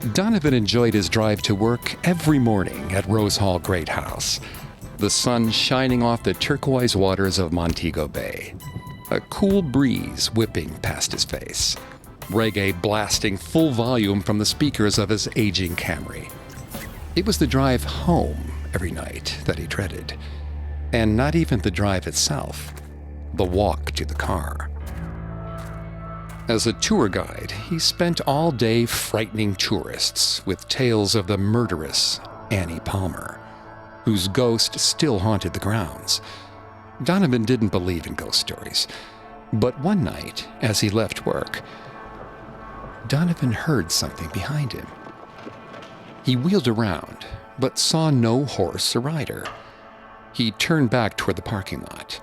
Donovan enjoyed his drive to work every morning at Rose Hall Great House, the sun shining off the turquoise waters of Montego Bay, a cool breeze whipping past his face, reggae blasting full volume from the speakers of his aging Camry. It was the drive home every night that he dreaded, and not even the drive itself, the walk to the car. As a tour guide, he spent all day frightening tourists with tales of the murderous Annie Palmer, whose ghost still haunted the grounds. Donovan didn't believe in ghost stories, but one night, as he left work, Donovan heard something behind him. He wheeled around, but saw no horse or rider. He turned back toward the parking lot.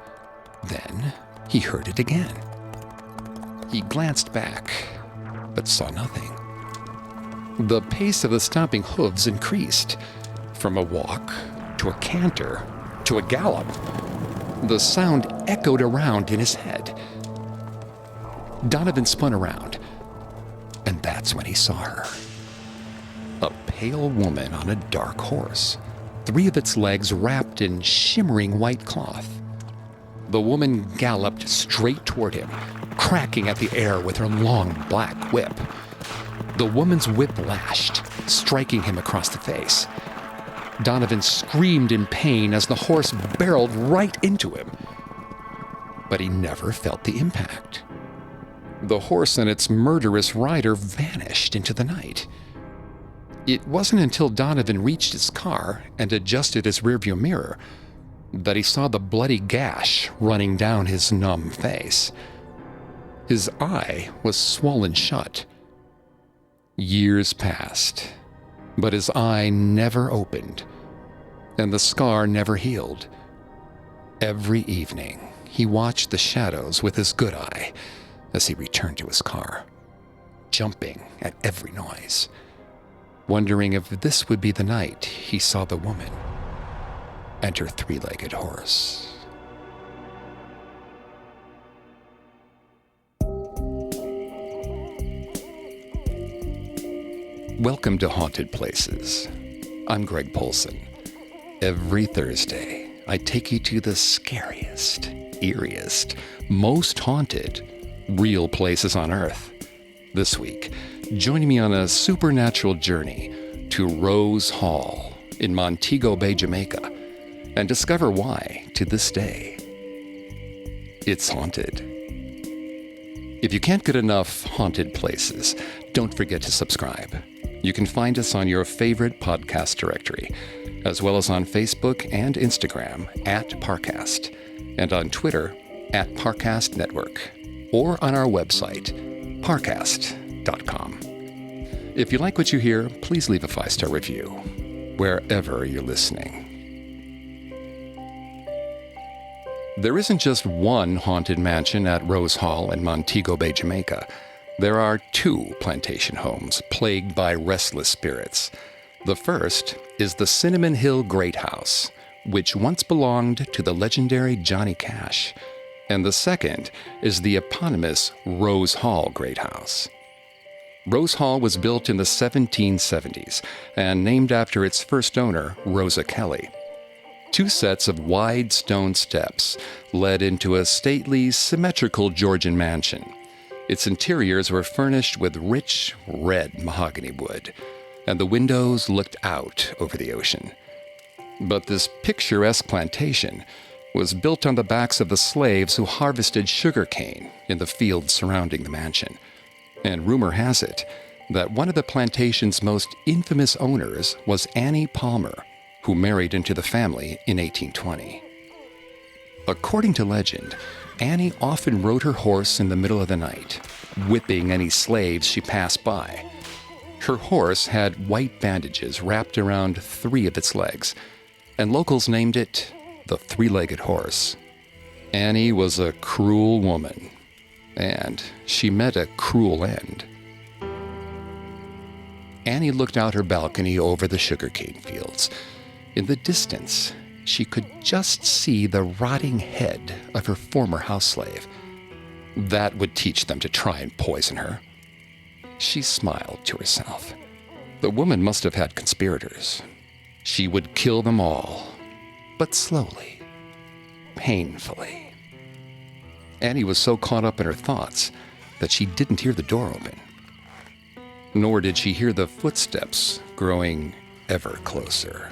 Then he heard it again. He glanced back, but saw nothing. The pace of the stomping hooves increased, from a walk to a canter to a gallop. The sound echoed around in his head. Donovan spun around, and that's when he saw her. A pale woman on a dark horse, 3 of its legs wrapped in shimmering white cloth. The woman galloped straight toward him, cracking at the air with her long black whip. The woman's whip lashed, striking him across the face. Donovan screamed in pain as the horse barreled right into him. But he never felt the impact. The horse and its murderous rider vanished into the night. It wasn't until Donovan reached his car and adjusted his rearview mirror that he saw the bloody gash running down his numb face. His eye was swollen shut. Years passed, but his eye never opened, and the scar never healed. Every evening, he watched the shadows with his good eye as he returned to his car, jumping at every noise, wondering if this would be the night he saw the woman and her 3-legged horse. Welcome to Haunted Places. I'm Greg Polson. Every Thursday, I take you to the scariest, eeriest, most haunted, real places on Earth. This week, joining me on a supernatural journey to Rose Hall in Montego Bay, Jamaica, and discover why, to this day, it's haunted. If you can't get enough haunted places, don't forget to subscribe. You can find us on your favorite podcast directory, as well as on Facebook and Instagram at Parcast, and on Twitter at Parcast Network, or on our website, parcast.com. If you like what you hear, please leave a 5-star review, wherever you're listening. There isn't just one haunted mansion at Rose Hall in Montego Bay, Jamaica. There are 2 plantation homes plagued by restless spirits. The first is the Cinnamon Hill Great House, which once belonged to the legendary Johnny Cash. And the second is the eponymous Rose Hall Great House. Rose Hall was built in the 1770s and named after its first owner, Rosa Kelly. 2 sets of wide stone steps led into a stately, symmetrical Georgian mansion. Its interiors were furnished with rich, red mahogany wood, and the windows looked out over the ocean. But this picturesque plantation was built on the backs of the slaves who harvested sugarcane in the fields surrounding the mansion. And rumor has it that one of the plantation's most infamous owners was Annie Palmer, who married into the family in 1820. According to legend, Annie often rode her horse in the middle of the night, whipping any slaves she passed by. Her horse had white bandages wrapped around 3 of its legs, and locals named it the 3-legged horse. Annie was a cruel woman, and she met a cruel end. Annie looked out her balcony over the sugarcane fields. In the distance, she could just see the rotting head of her former house slave. That would teach them to try and poison her. She smiled to herself. The woman must have had conspirators. She would kill them all, but slowly, painfully. Annie was so caught up in her thoughts that she didn't hear the door open. Nor did she hear the footsteps growing ever closer.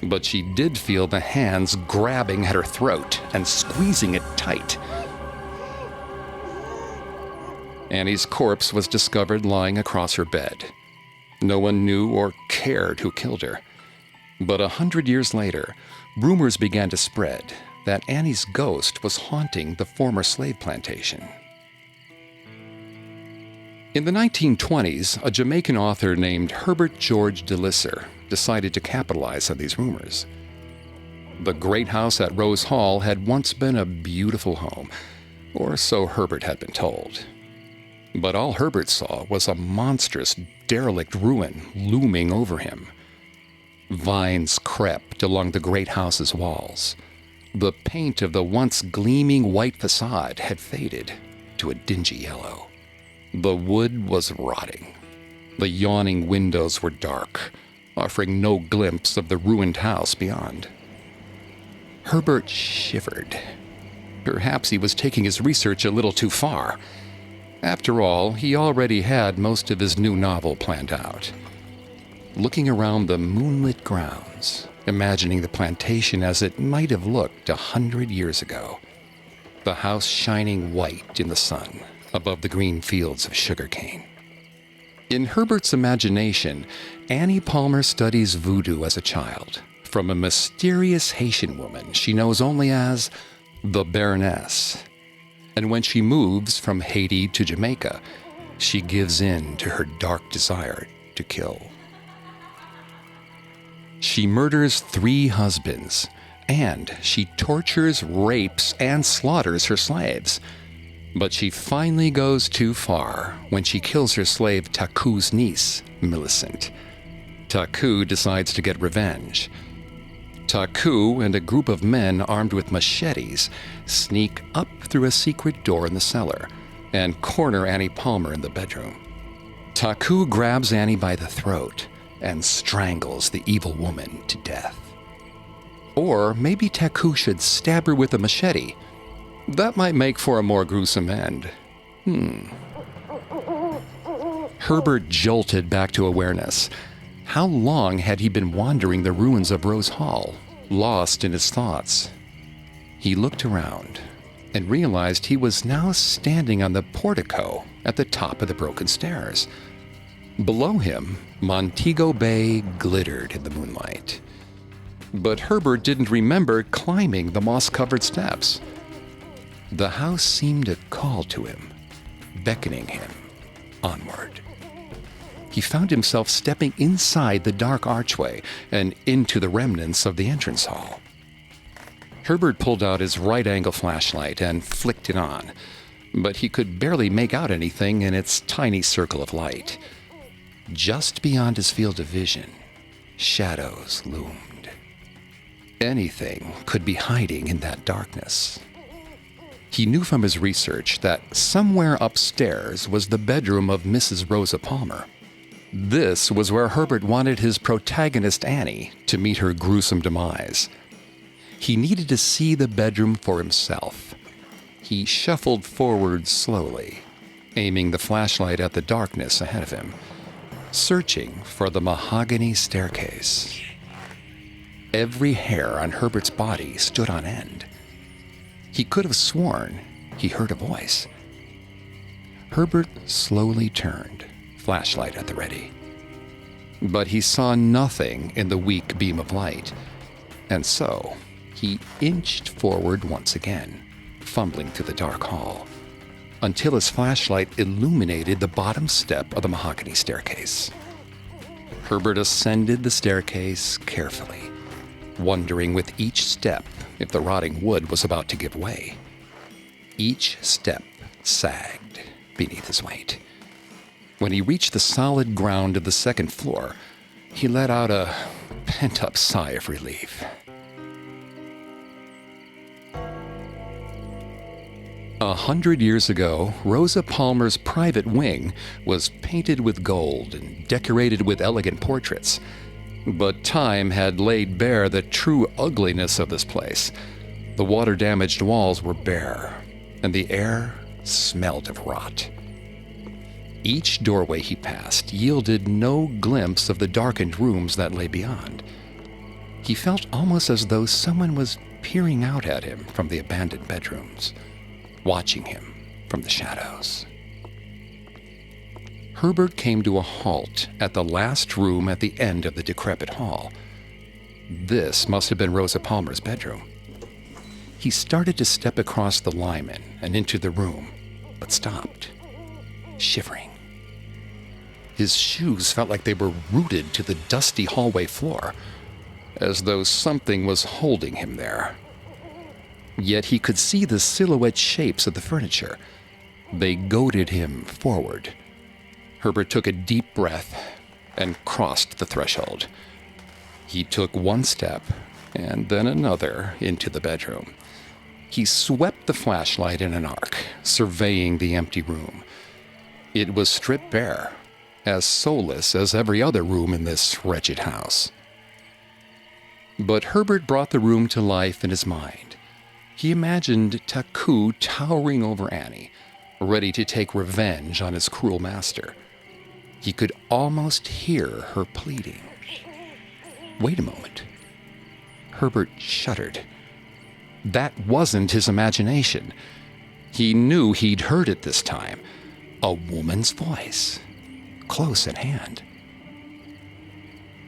But she did feel the hands grabbing at her throat and squeezing it tight. Annie's corpse was discovered lying across her bed. No one knew or cared who killed her. But 100 years later, rumors began to spread that Annie's ghost was haunting the former slave plantation. In the 1920s, a Jamaican author named Herbert George de Lisser decided to capitalize on these rumors. The great house at Rose Hall had once been a beautiful home, or so Herbert had been told. But all Herbert saw was a monstrous, derelict ruin looming over him. Vines crept along the great house's walls. The paint of the once gleaming white facade had faded to a dingy yellow. The wood was rotting. The yawning windows were dark, offering no glimpse of the ruined house beyond. Herbert shivered. Perhaps he was taking his research a little too far. After all, he already had most of his new novel planned out. Looking around the moonlit grounds, imagining the plantation as it might have looked 100 years ago, the house shining white in the sun above the green fields of sugarcane. In Herbert's imagination, Annie Palmer studies voodoo as a child, from a mysterious Haitian woman she knows only as the Baroness. And when she moves from Haiti to Jamaica, she gives in to her dark desire to kill. She murders 3 husbands, and she tortures, rapes, and slaughters her slaves. But she finally goes too far when she kills her slave Taku's niece, Millicent. Taku decides to get revenge. Taku and a group of men armed with machetes sneak up through a secret door in the cellar and corner Annie Palmer in the bedroom. Taku grabs Annie by the throat and strangles the evil woman to death. Or maybe Taku should stab her with a machete. That might make for a more gruesome end. Herbert jolted back to awareness. How long had he been wandering the ruins of Rose Hall, lost in his thoughts? He looked around and realized he was now standing on the portico at the top of the broken stairs. Below him, Montego Bay glittered in the moonlight. But Herbert didn't remember climbing the moss-covered steps. The house seemed to call to him, beckoning him onward. He found himself stepping inside the dark archway and into the remnants of the entrance hall. Herbert pulled out his right-angle flashlight and flicked it on, but he could barely make out anything in its tiny circle of light. Just beyond his field of vision, shadows loomed. Anything could be hiding in that darkness. He knew from his research that somewhere upstairs was the bedroom of Mrs. Rosa Palmer. This was where Herbert wanted his protagonist Annie to meet her gruesome demise. He needed to see the bedroom for himself. He shuffled forward slowly, aiming the flashlight at the darkness ahead of him, searching for the mahogany staircase. Every hair on Herbert's body stood on end. He could have sworn he heard a voice. Herbert slowly turned, flashlight at the ready. But he saw nothing in the weak beam of light, and so he inched forward once again, fumbling through the dark hall, until his flashlight illuminated the bottom step of the mahogany staircase. Herbert ascended the staircase carefully, wondering with each step if the rotting wood was about to give way. Each step sagged beneath his weight. When he reached the solid ground of the second floor, he let out a pent-up sigh of relief. 100 years ago, Rosa Palmer's private wing was painted with gold and decorated with elegant portraits. But time had laid bare the true ugliness of this place. The water-damaged walls were bare, and the air smelled of rot. Each doorway he passed yielded no glimpse of the darkened rooms that lay beyond. He felt almost as though someone was peering out at him from the abandoned bedrooms, watching him from the shadows. Herbert came to a halt at the last room at the end of the decrepit hall. This must have been Rosa Palmer's bedroom. He started to step across the lineman and into the room, but stopped, shivering. His shoes felt like they were rooted to the dusty hallway floor, as though something was holding him there. Yet he could see the silhouette shapes of the furniture. They goaded him forward. Herbert took a deep breath and crossed the threshold. He took one step and then another into the bedroom. He swept the flashlight in an arc, surveying the empty room. It was stripped bare, as soulless as every other room in this wretched house. But Herbert brought the room to life in his mind. He imagined Taku towering over Annie, ready to take revenge on his cruel master. He could almost hear her pleading. Wait a moment. Herbert shuddered. That wasn't his imagination. He knew he'd heard it this time. A woman's voice, close at hand.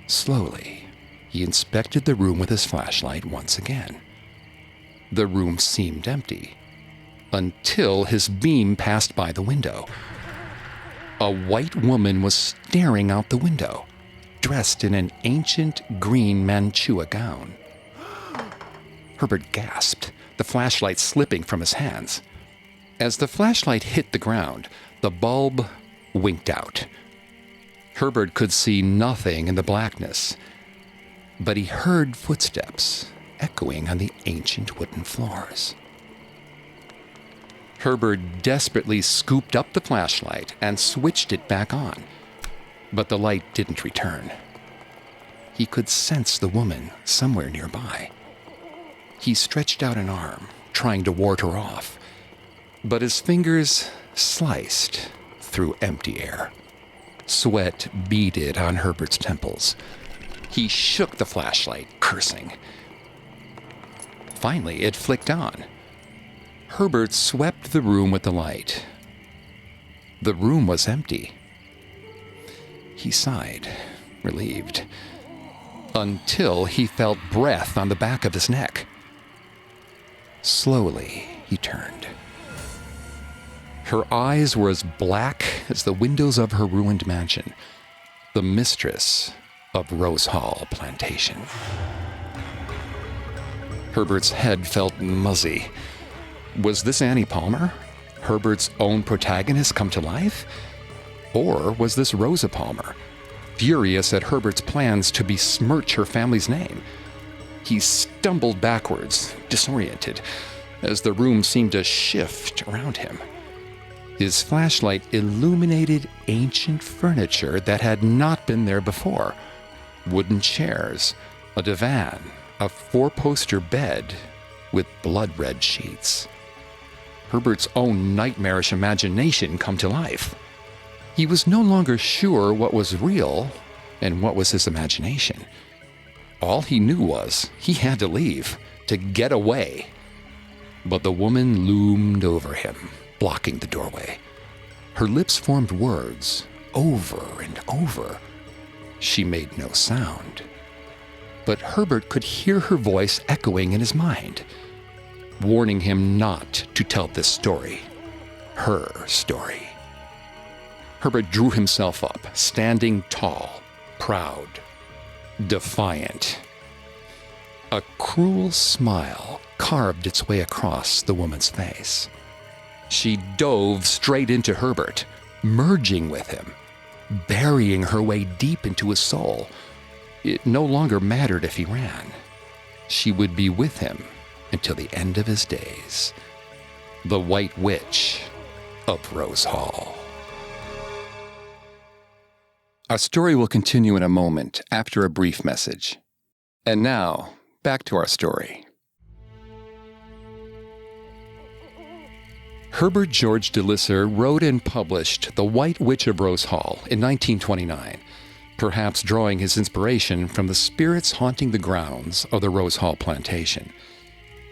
Slowly, he inspected the room with his flashlight once again. The room seemed empty, until his beam passed by the window. A white woman was staring out the window, dressed in an ancient green Mantua gown. Herbert gasped, the flashlight slipping from his hands. As the flashlight hit the ground, the bulb winked out. Herbert could see nothing in the blackness, but he heard footsteps echoing on the ancient wooden floors. Herbert desperately scooped up the flashlight and switched it back on, but the light didn't return. He could sense the woman somewhere nearby. He stretched out an arm, trying to ward her off, but his fingers sliced through empty air. Sweat beaded on Herbert's temples. He shook the flashlight, cursing. Finally, it flicked on. Herbert swept the room with the light. The room was empty. He sighed, relieved, until he felt breath on the back of his neck. Slowly, he turned. Her eyes were as black as the windows of her ruined mansion, the mistress of Rose Hall Plantation. Herbert's head felt muzzy. Was this Annie Palmer, Herbert's own protagonist come to life? Or was this Rosa Palmer, furious at Herbert's plans to besmirch her family's name? He stumbled backwards, disoriented, as the room seemed to shift around him. His flashlight illuminated ancient furniture that had not been there before. Wooden chairs, a divan, a four-poster bed with blood-red sheets. Herbert's own nightmarish imagination come to life. He was no longer sure what was real and what was his imagination. All he knew was he had to leave, to get away. But the woman loomed over him, blocking the doorway. Her lips formed words, over and over. She made no sound. But Herbert could hear her voice echoing in his mind, warning him not to tell this story, her story. Herbert drew himself up, standing tall, proud, defiant. A cruel smile carved its way across the woman's face. She dove straight into Herbert, merging with him, burying her way deep into his soul. It no longer mattered if he ran. She would be with him until the end of his days. The White Witch of Rose Hall. Our story will continue in a moment after a brief message. And now, back to our story. Herbert George de Lisser wrote and published The White Witch of Rose Hall in 1929, perhaps drawing his inspiration from the spirits haunting the grounds of the Rose Hall plantation.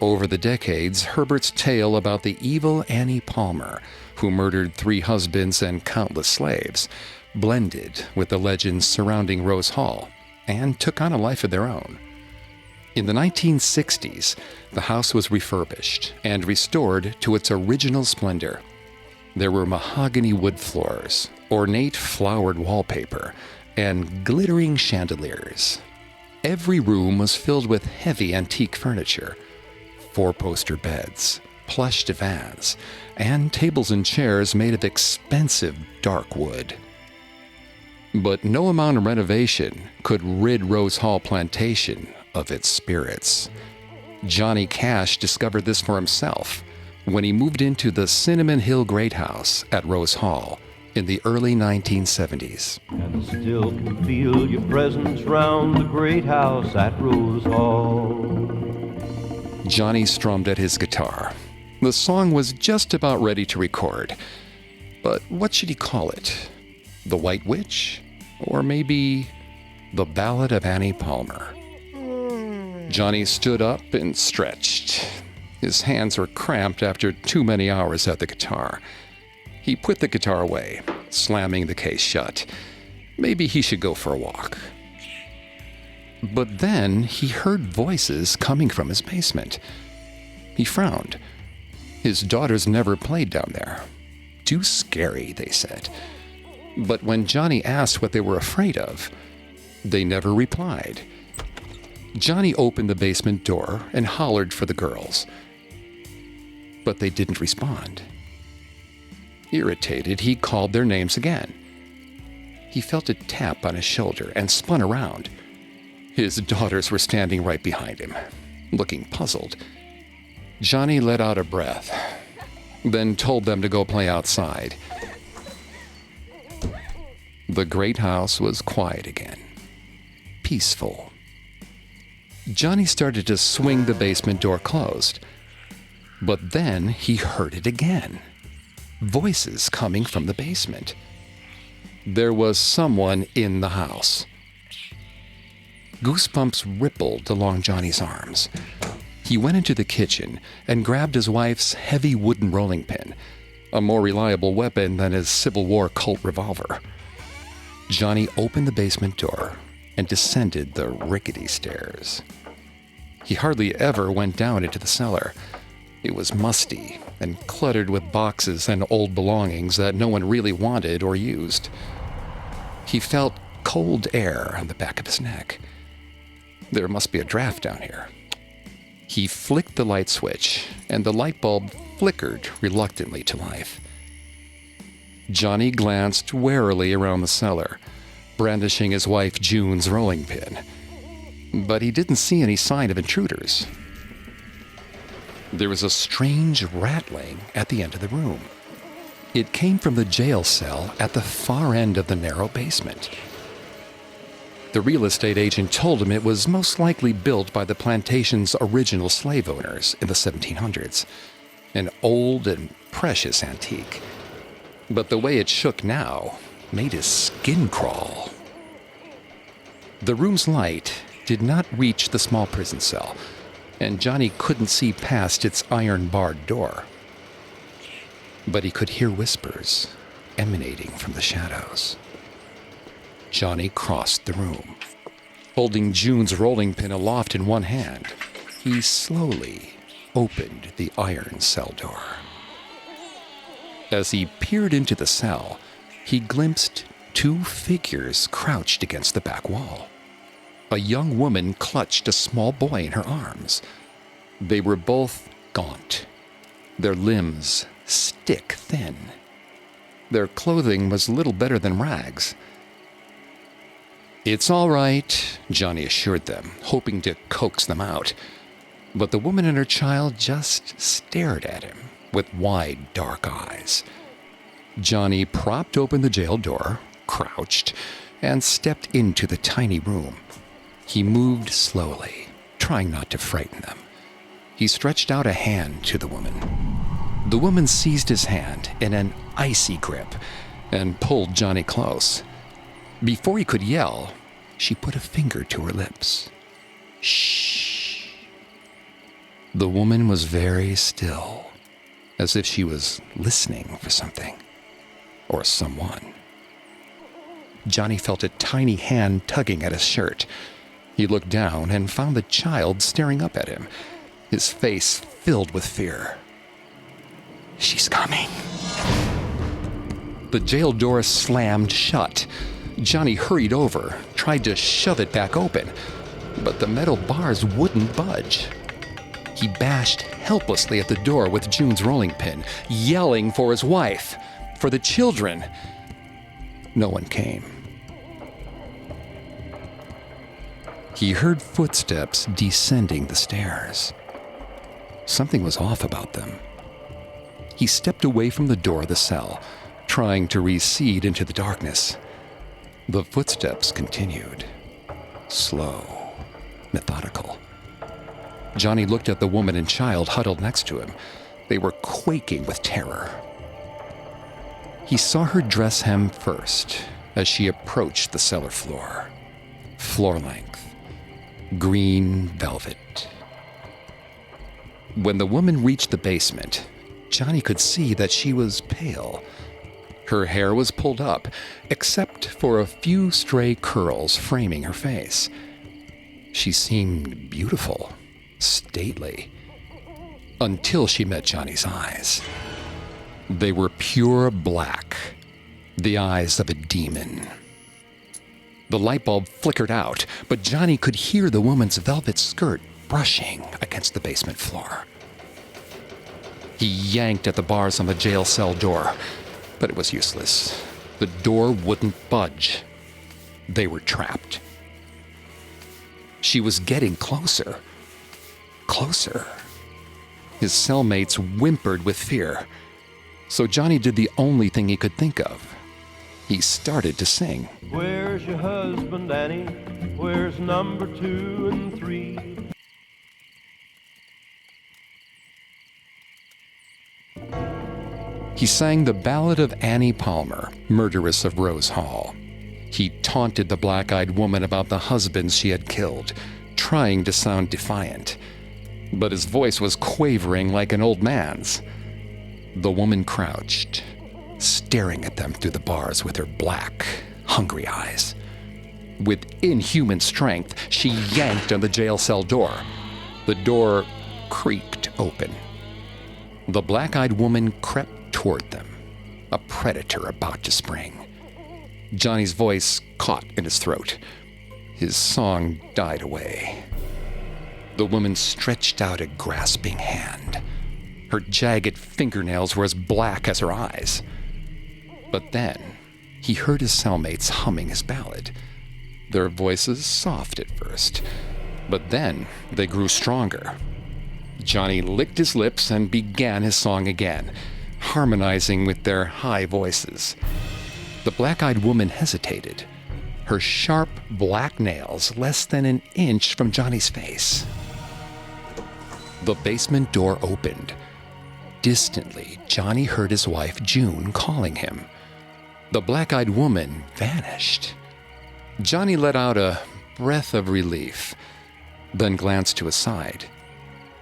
Over the decades, Herbert's tale about the evil Annie Palmer, who murdered 3 husbands and countless slaves, blended with the legends surrounding Rose Hall and took on a life of their own. In the 1960s, the house was refurbished and restored to its original splendor. There were mahogany wood floors, ornate flowered wallpaper, and glittering chandeliers. Every room was filled with heavy antique furniture, 4-poster beds, plush divans, and tables and chairs made of expensive dark wood. But no amount of renovation could rid Rose Hall Plantation of its spirits. Johnny Cash discovered this for himself when he moved into the Cinnamon Hill Great House at Rose Hall in the early 1970s. And still can feel your presence round the great house at Rose Hall. Johnny strummed at his guitar. The song was just about ready to record. But what should he call it? The White Witch? Or maybe The Ballad of Annie Palmer? Johnny stood up and stretched. His hands were cramped after too many hours at the guitar. He put the guitar away, slamming the case shut. Maybe he should go for a walk. But then he heard voices coming from his basement. He frowned. His daughters never played down there. Too scary, they said. But when Johnny asked what they were afraid of, they never replied. Johnny opened the basement door and hollered for the girls. But they didn't respond. Irritated, he called their names again. He felt a tap on his shoulder and spun around. His daughters were standing right behind him, looking puzzled. Johnny let out a breath, then told them to go play outside. The great house was quiet again, peaceful. Johnny started to swing the basement door closed, but then he heard it again. Voices coming from the basement. There was someone in the house. Goosebumps rippled along Johnny's arms. He went into the kitchen and grabbed his wife's heavy wooden rolling pin, a more reliable weapon than his Civil War Colt revolver. Johnny opened the basement door and descended the rickety stairs. He hardly ever went down into the cellar. It was musty and cluttered with boxes and old belongings that no one really wanted or used. He felt cold air on the back of his neck. There must be a draft down here. He flicked the light switch, and the light bulb flickered reluctantly to life. Johnny glanced warily around the cellar, brandishing his wife June's rolling pin. But he didn't see any sign of intruders. There was a strange rattling at the end of the room. It came from the jail cell at the far end of the narrow basement. The real estate agent told him it was most likely built by the plantation's original slave owners in the 1700s, an old and precious antique. But the way it shook now made his skin crawl. The room's light did not reach the small prison cell, and Johnny couldn't see past its iron-barred door. But he could hear whispers emanating from the shadows. Johnny crossed the room. Holding June's rolling pin aloft in one hand, he slowly opened the iron cell door. As he peered into the cell, he glimpsed 2 figures crouched against the back wall. A young woman clutched a small boy in her arms. They were both gaunt, their limbs stick-thin. Their clothing was little better than rags. "It's all right," Johnny assured them, hoping to coax them out. But the woman and her child just stared at him with wide, dark eyes. Johnny propped open the jail door, crouched, and stepped into the tiny room. He moved slowly, trying not to frighten them. He stretched out a hand to the woman. The woman seized his hand in an icy grip and pulled Johnny close. Before he could yell, she put a finger to her lips. Shh. The woman was very still, as if she was listening for something or someone. Johnny felt a tiny hand tugging at his shirt. He looked down and found the child staring up at him, his face filled with fear. She's coming. The jail door slammed shut. Johnny hurried over, tried to shove it back open, but the metal bars wouldn't budge. He bashed helplessly at the door with June's rolling pin, yelling for his wife, for the children. No one came. He heard footsteps descending the stairs. Something was off about them. He stepped away from the door of the cell, trying to recede into the darkness. The footsteps continued, slow, methodical. Johnny looked at the woman and child huddled next to him. They were quaking with terror. He saw her dress hem first as she approached the cellar floor. Floor length, green velvet. When the woman reached the basement, Johnny could see that she was pale. Her hair was pulled up, except for a few stray curls framing her face. She seemed beautiful, stately, until she met Johnny's eyes. They were pure black, the eyes of a demon. The light bulb flickered out, but Johnny could hear the woman's velvet skirt brushing against the basement floor. He yanked at the bars on the jail cell door, but it was useless. The door wouldn't budge. They were trapped. She was getting closer. Closer. His cellmates whimpered with fear. So Johnny did the only thing he could think of. He started to sing. Where's your husband, Annie? Where's number 2 and 3? He sang the ballad of Annie Palmer, murderess of Rose Hall. He taunted the black-eyed woman about the husbands she had killed, trying to sound defiant. But his voice was quavering like an old man's. The woman crouched, staring at them through the bars with her black, hungry eyes. With inhuman strength, she yanked on the jail cell door. The door creaked open. The black-eyed woman crept toward them, a predator about to spring. Johnny's voice caught in his throat. His song died away. The woman stretched out a grasping hand. Her jagged fingernails were as black as her eyes. But then, he heard his cellmates humming his ballad. Their voices soft at first, but then they grew stronger. Johnny licked his lips and began his song again, harmonizing with their high voices. The black-eyed woman hesitated, her sharp black nails less than an inch from Johnny's face. The basement door opened. Distantly, Johnny heard his wife June calling him. The black-eyed woman vanished. Johnny let out a breath of relief, then glanced to his side.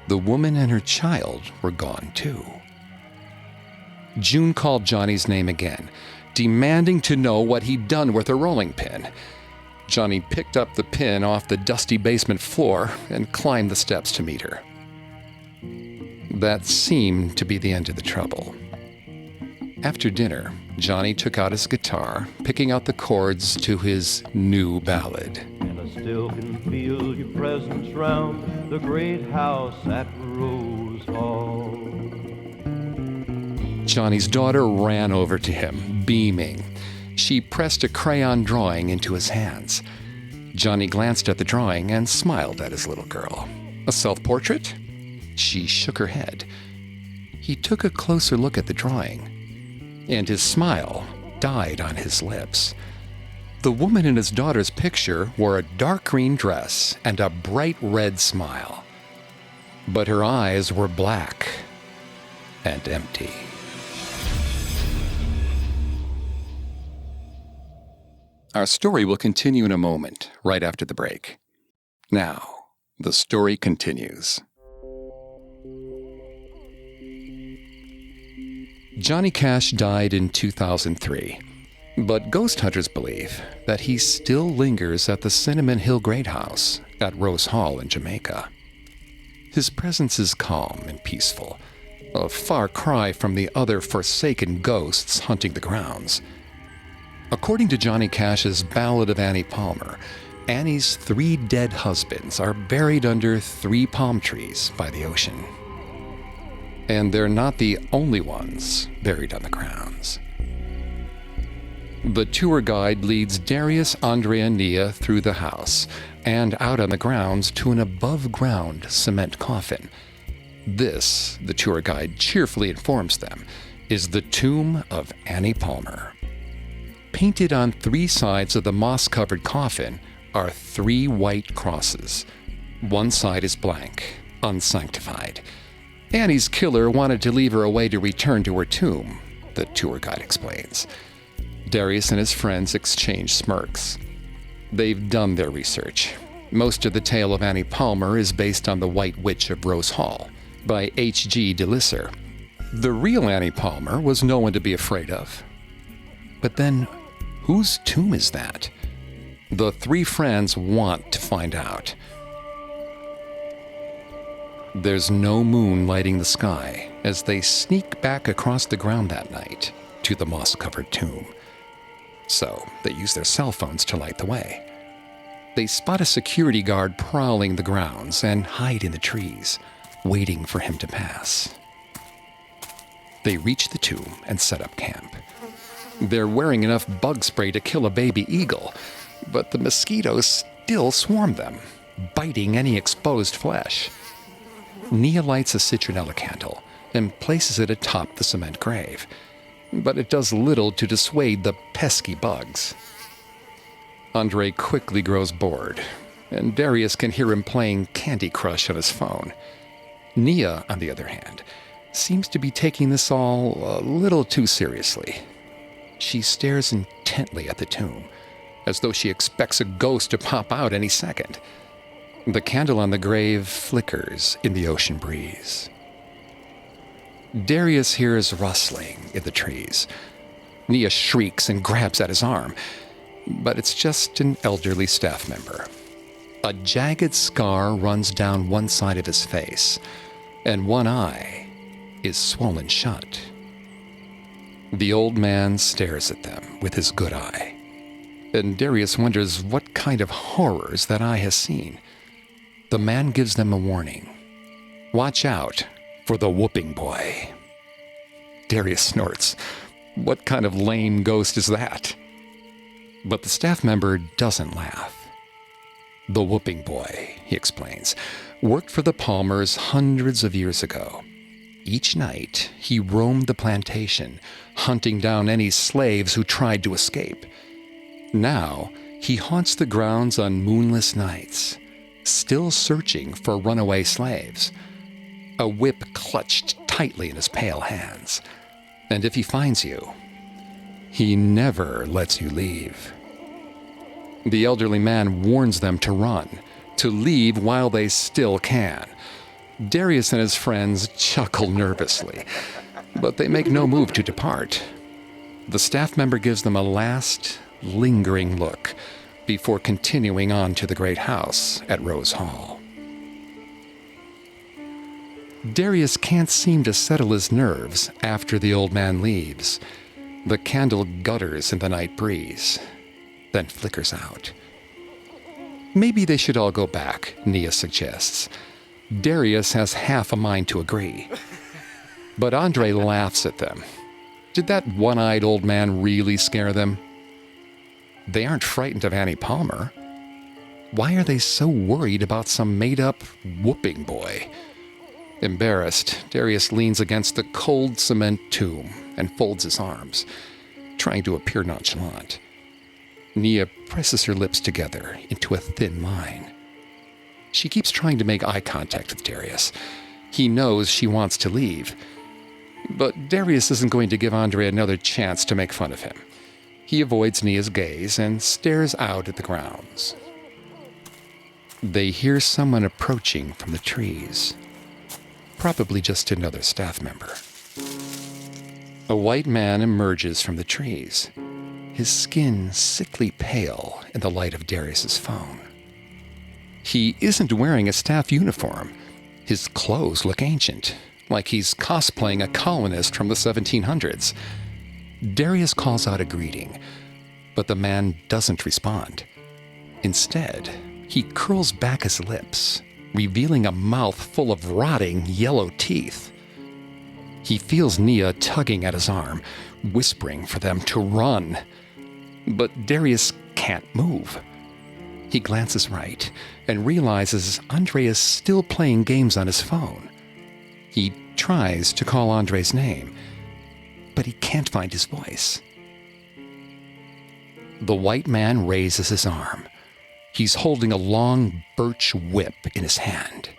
The woman and her child were gone too. June called Johnny's name again, demanding to know what he'd done with her rolling pin. Johnny picked up the pin off the dusty basement floor and climbed the steps to meet her. That seemed to be the end of the trouble. After dinner, Johnny took out his guitar, picking out the chords to his new ballad. And I still can feel your presence round the great house at Rose Hall. Johnny's daughter ran over to him, beaming. She pressed a crayon drawing into his hands. Johnny glanced at the drawing and smiled at his little girl. A self-portrait? She shook her head. He took a closer look at the drawing, and his smile died on his lips. The woman in his daughter's picture wore a dark green dress and a bright red smile. But her eyes were black and empty. Our story will continue in a moment, right after the break. Now, the story continues. Johnny Cash died in 2003, but ghost hunters believe that he still lingers at the Cinnamon Hill Great House at Rose Hall in Jamaica. His presence is calm and peaceful, a far cry from the other forsaken ghosts hunting the grounds. According to Johnny Cash's Ballad of Annie Palmer, Annie's 3 dead husbands are buried under 3 palm trees by the ocean. And they're not the only ones buried on the grounds. The tour guide leads Darius, Andre, and Nia through the house and out on the grounds to an above-ground cement coffin. This, the tour guide cheerfully informs them, is the tomb of Annie Palmer. Painted on 3 sides of the moss-covered coffin are 3 white crosses. One side is blank, unsanctified. Annie's killer wanted to leave her a way to return to her tomb, the tour guide explains. Darius and his friends exchange smirks. They've done their research. Most of the tale of Annie Palmer is based on The White Witch of Rose Hall by H.G. DeLisser. The real Annie Palmer was no one to be afraid of. But then, whose tomb is that? The 3 friends want to find out. There's no moon lighting the sky as they sneak back across the ground that night to the moss-covered tomb. So they use their cell phones to light the way. They spot a security guard prowling the grounds and hide in the trees, waiting for him to pass. They reach the tomb and set up camp. They're wearing enough bug spray to kill a baby eagle, but the mosquitoes still swarm them, biting any exposed flesh. Nia lights a citronella candle and places it atop the cement grave, but it does little to dissuade the pesky bugs. Andre quickly grows bored, and Darius can hear him playing Candy Crush on his phone. Nia, on the other hand, seems to be taking this all a little too seriously. She stares intently at the tomb, as though she expects a ghost to pop out any second. The candle on the grave flickers in the ocean breeze. Darius hears rustling in the trees. Nia shrieks and grabs at his arm, but it's just an elderly staff member. A jagged scar runs down one side of his face, and one eye is swollen shut. The old man stares at them with his good eye, and Darius wonders what kind of horrors that eye has seen. The man gives them a warning. Watch out for the whooping boy. Darius snorts. What kind of lame ghost is that? But the staff member doesn't laugh. The whooping boy, he explains, worked for the Palmers hundreds of years ago. Each night, he roamed the plantation, hunting down any slaves who tried to escape. Now, he haunts the grounds on moonless nights, still searching for runaway slaves, a whip clutched tightly in his pale hands. And if he finds you, he never lets you leave. The elderly man warns them to run, to leave while they still can. Darius and his friends chuckle nervously, but they make no move to depart. The staff member gives them a last, lingering look before continuing on to the great house at Rose Hall. Darius can't seem to settle his nerves after the old man leaves. The candle gutters in the night breeze, then flickers out. Maybe they should all go back, Nia suggests. Darius has half a mind to agree. But Andre laughs at them. Did that one-eyed old man really scare them? They aren't frightened of Annie Palmer. Why are they so worried about some made-up whooping boy? Embarrassed, Darius leans against the cold cement tomb and folds his arms, trying to appear nonchalant. Nia presses her lips together into a thin line. She keeps trying to make eye contact with Darius. He knows she wants to leave. But Darius isn't going to give Andre another chance to make fun of him. He avoids Nia's gaze and stares out at the grounds. They hear someone approaching from the trees. Probably just another staff member. A white man emerges from the trees, his skin sickly pale in the light of Darius's phone. He isn't wearing a staff uniform. His clothes look ancient, like he's cosplaying a colonist from the 1700s. Darius calls out a greeting, but the man doesn't respond. Instead, he curls back his lips, revealing a mouth full of rotting yellow teeth. He feels Nia tugging at his arm, whispering for them to run. But Darius can't move. He glances right and realizes Andre is still playing games on his phone. He tries to call Andre's name, but he can't find his voice. The white man raises his arm. He's holding a long birch whip in his hand.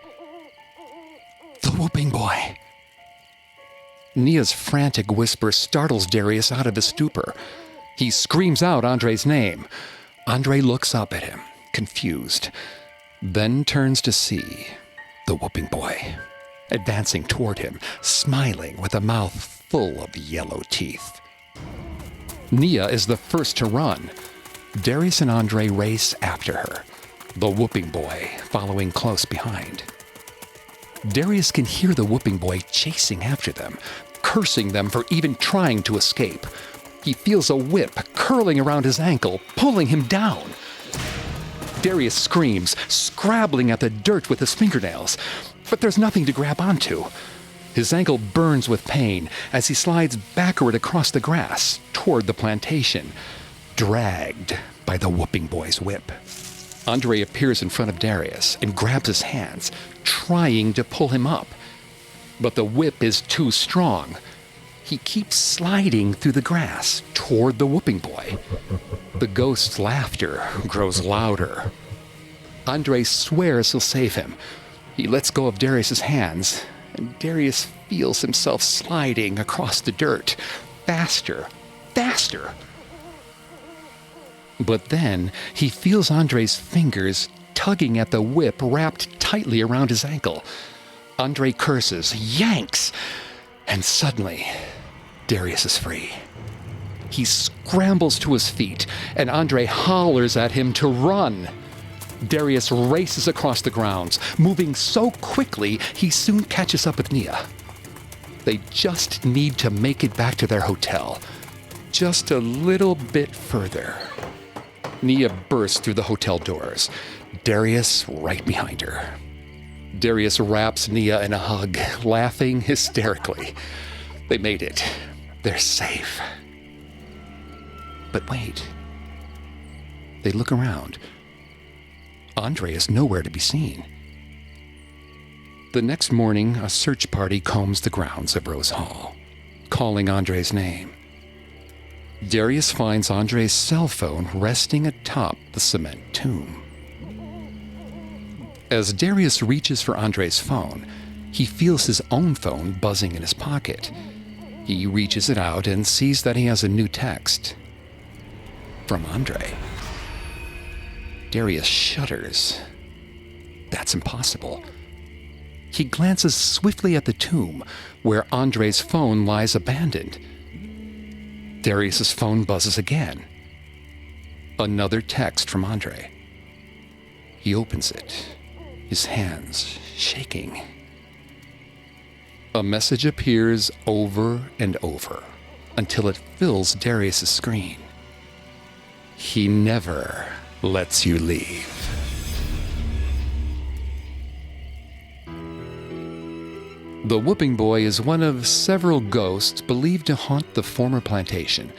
The whooping boy. Nia's frantic whisper startles Darius out of his stupor. He screams out Andre's name. Andre looks up at him, confused, then turns to see the whooping boy, advancing toward him, smiling with a mouth full of yellow teeth. Nia is the first to run. Darius and Andre race after her, the whooping boy following close behind. Darius can hear the whooping boy chasing after them, cursing them for even trying to escape. He feels a whip curling around his ankle, pulling him down. Darius screams, scrabbling at the dirt with his fingernails, but there's nothing to grab onto. His ankle burns with pain as he slides backward across the grass toward the plantation, dragged by the whooping boy's whip. Andre appears in front of Darius and grabs his hands, trying to pull him up. But the whip is too strong. He keeps sliding through the grass toward the whooping boy. The ghost's laughter grows louder. Andre swears he'll save him. He lets go of Darius's hands, and Darius feels himself sliding across the dirt, faster, faster. But then he feels Andre's fingers tugging at the whip wrapped tightly around his ankle. Andre curses, yanks, and suddenly Darius is free. He scrambles to his feet, and Andre hollers at him to run. Darius races across the grounds, moving so quickly he soon catches up with Nia. They just need to make it back to their hotel, just a little bit further. Nia bursts through the hotel doors, Darius right behind her. Darius wraps Nia in a hug, laughing hysterically. They made it. They're safe. But wait. They look around. Andre is nowhere to be seen. The next morning, a search party combs the grounds of Rose Hall, calling Andre's name. Darius finds Andre's cell phone resting atop the cement tomb. As Darius reaches for Andre's phone, he feels his own phone buzzing in his pocket. He reaches it out and sees that he has a new text. From Andre. Darius shudders. That's impossible. He glances swiftly at the tomb, where Andre's phone lies abandoned. Darius's phone buzzes again. Another text from Andre. He opens it, his hands shaking. A message appears over and over until it fills Darius's screen. He never lets you leave. The whooping boy is one of several ghosts believed to haunt the former plantation.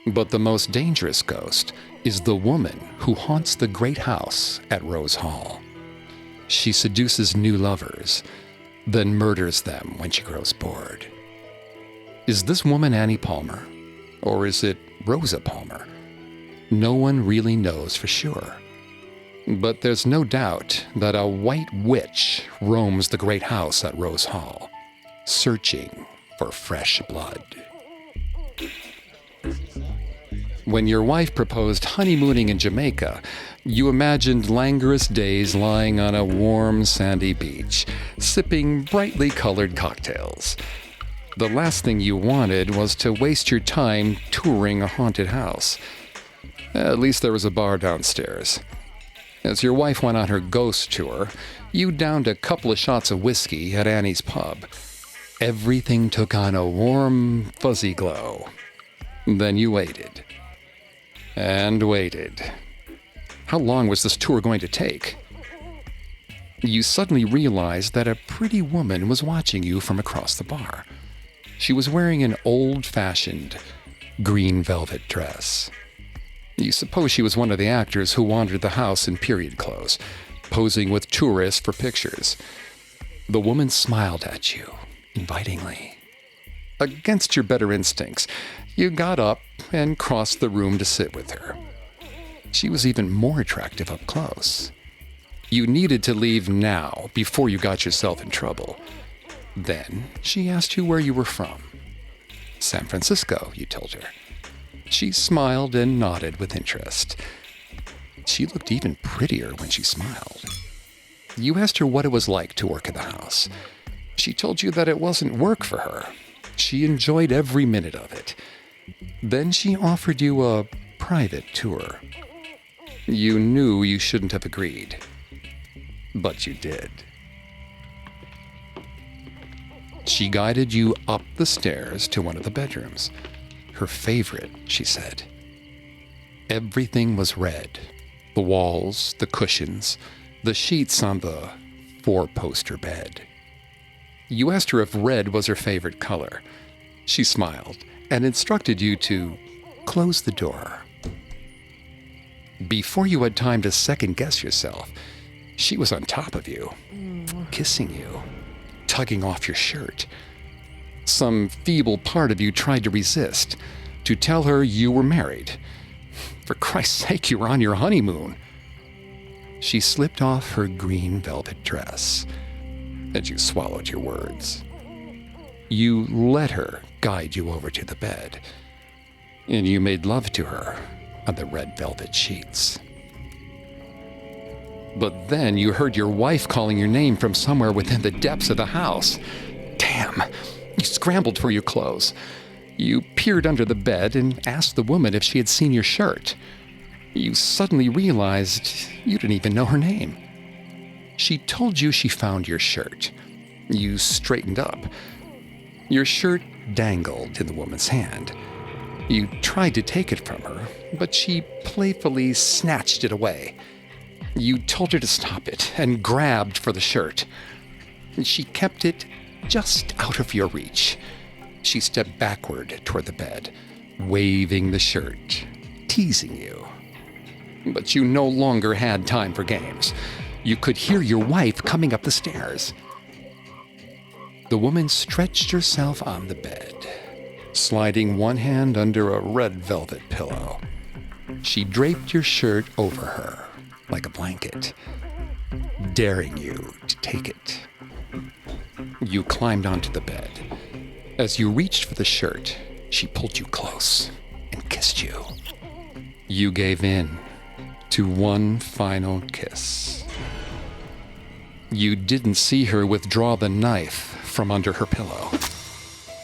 But the most dangerous ghost is the woman who haunts the great house at Rose Hall. She seduces new lovers, then murders them when she grows bored. Is this woman Annie Palmer? Or is it Rosa Palmer? No one really knows for sure. But there's no doubt that a white witch roams the great house at Rose Hall, searching for fresh blood. When your wife proposed honeymooning in Jamaica, you imagined languorous days lying on a warm, sandy beach, sipping brightly colored cocktails. The last thing you wanted was to waste your time touring a haunted house. At least there was a bar downstairs. As your wife went on her ghost tour, you downed a couple of shots of whiskey at Annie's pub. Everything took on a warm, fuzzy glow. Then you waited. And waited. How long was this tour going to take? You suddenly realized that a pretty woman was watching you from across the bar. She was wearing an old-fashioned green velvet dress. You suppose she was one of the actors who wandered the house in period clothes, posing with tourists for pictures. The woman smiled at you, invitingly. Against your better instincts, you got up and crossed the room to sit with her. She was even more attractive up close. You needed to leave now before you got yourself in trouble. Then she asked you where you were from. San Francisco, you told her. She smiled and nodded with interest. She looked even prettier when she smiled. You asked her what it was like to work in the house. She told you that it wasn't work for her. She enjoyed every minute of it. Then she offered you a private tour. You knew you shouldn't have agreed, but you did. She guided you up the stairs to one of the bedrooms. Her favorite, she said. Everything was red. The walls, the cushions, the sheets on the four-poster bed. You asked her if red was her favorite color. She smiled and instructed you to close the door. Before you had time to second-guess yourself, she was on top of you, kissing you, tugging off your shirt. Some feeble part of you tried to resist, to tell her you were married. For Christ's sake, you were on your honeymoon. She slipped off her green velvet dress, and you swallowed your words. You let her guide you over to the bed, and you made love to her on the red velvet sheets. But then you heard your wife calling your name from somewhere within the depths of the house. Damn! You scrambled for your clothes. You peered under the bed and asked the woman if she had seen your shirt. You suddenly realized you didn't even know her name. She told you she found your shirt. You straightened up. Your shirt dangled in the woman's hand. You tried to take it from her, but she playfully snatched it away. You told her to stop it and grabbed for the shirt. She kept it just out of your reach. She stepped backward toward the bed, waving the shirt, teasing you. But you no longer had time for games. You could hear your wife coming up the stairs. The woman stretched herself on the bed, sliding one hand under a red velvet pillow. She draped your shirt over her like a blanket, daring you to take it. You climbed onto the bed. As you reached for the shirt, she pulled you close and kissed you. You gave in to one final kiss. You didn't see her withdraw the knife from under her pillow,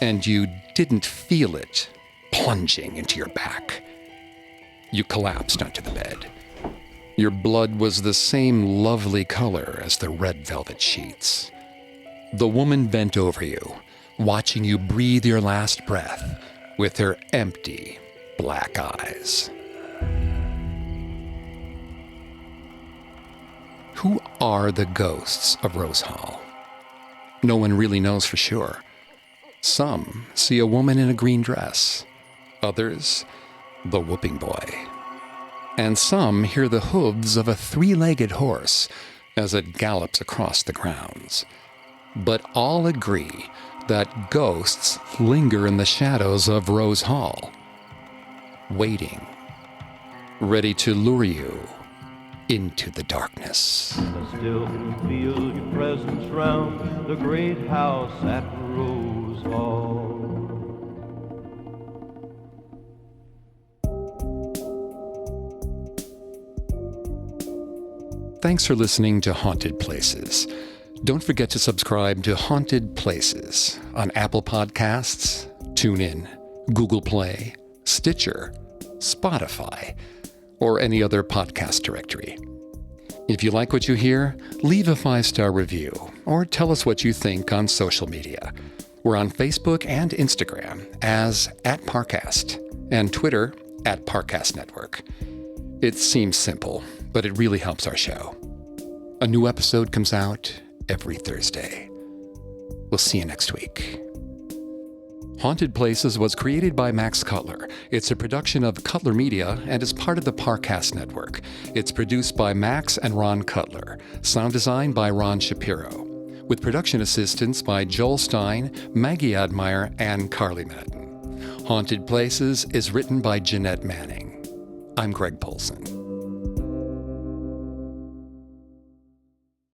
and you didn't feel it plunging into your back. You collapsed onto the bed. Your blood was the same lovely color as the red velvet sheets. The woman bent over you, watching you breathe your last breath with her empty black eyes. Who are the ghosts of Rose Hall? No one really knows for sure. Some see a woman in a green dress. Others the whooping boy. And some hear the hooves of a three-legged horse as it gallops across the grounds. But all agree that ghosts linger in the shadows of Rose Hall, waiting, ready to lure you into the darkness. I still can feel your presence round the great house at Rose Hall. Thanks for listening to Haunted Places. Don't forget to subscribe to Haunted Places on Apple Podcasts, TuneIn, Google Play, Stitcher, Spotify, or any other podcast directory. If you like what you hear, leave a 5-star review or tell us what you think on social media. We're on Facebook and Instagram as @Parcast and Twitter @Parcast Network. It seems simple, but it really helps our show. A new episode comes out every Thursday. We'll see you next week. Haunted Places was created by Max Cutler. It's a production of Cutler Media and is part of the Parcast Network. It's produced by Max and Ron Cutler. Sound design by Ron Shapiro. With production assistance by Joel Stein, Maggie Admire, and Carly Madden. Haunted Places is written by Jeanette Manning. I'm Greg Polson.